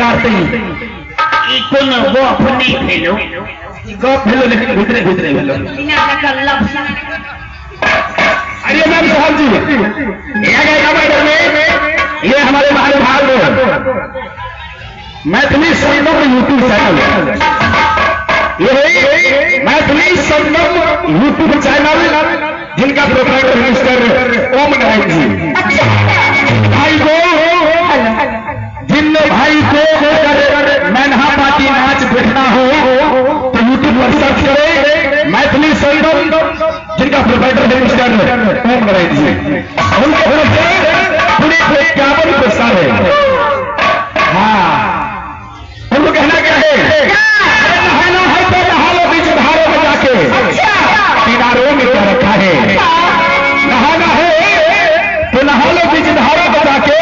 मारते कौन वो अपने भेलो गप भेलो लेकिन भीतरे भीतरे भेलो। अरे मैम साहब जी यहाँ गए मैडम में ये हमारे महानुभाव मैथिली संगम यूट्यूब चैनल ये मैथिली संगम यूट्यूब चैनल जिनका प्रोप्राइटर मिस्टर ओम नारायण जी भाई को जिन भाई को अगर मैनहा पार्टी नाच देखना हो तो यूट्यूब पर सर्च करें मैथिली संगम जिनका प्रोप्राइटर है मिस्टर ओम नारायण जी उनके पूरे 51 पुरस्कार है। हाँ उनको कहना क्या है नहाना है तो नहा लो बीच धारों में जाके किनारों में क्या रखा है नहाना है तो नहा लो बीच धारों में जाके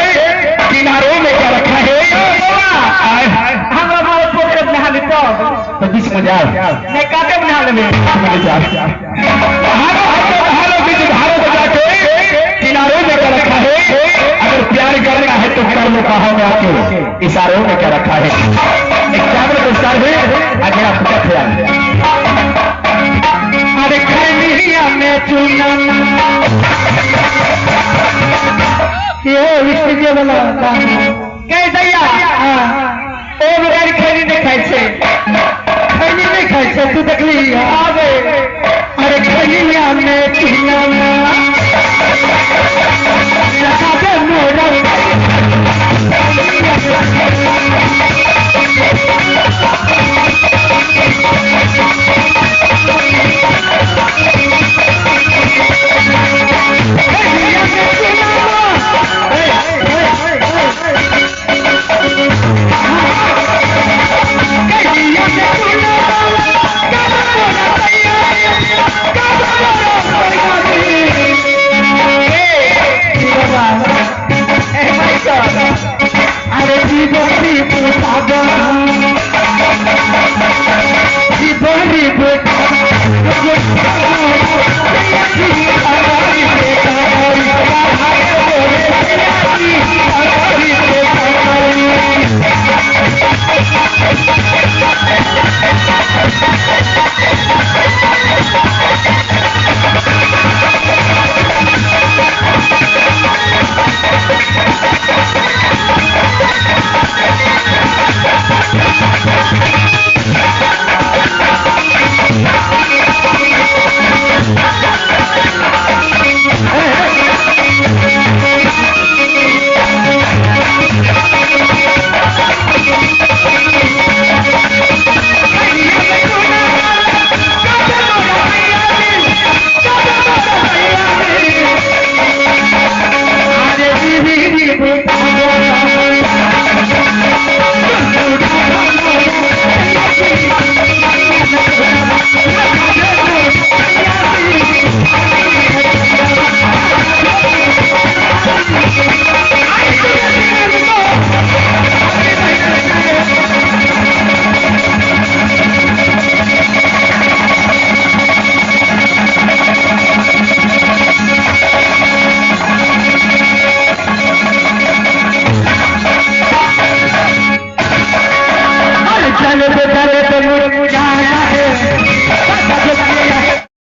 किनारों में क्या रखा है तो बीच में जाओ नहीं काटे बना ले नहाना है तो नहा लो बीच धारों में जाके किनारों में क्या रखा है अगर प्यार करना है तो कर लो कहा में आके इशारों में क्या रखा है। 51 पुरस्कार है अगला फुकत है अरे खैनिया में चुना ये विष्णु के वाला कह दैया ओ बगैर खैनी नहीं खाई छे खैनी नहीं खाई छे तू देखली आवे अरे खैनिया में चुना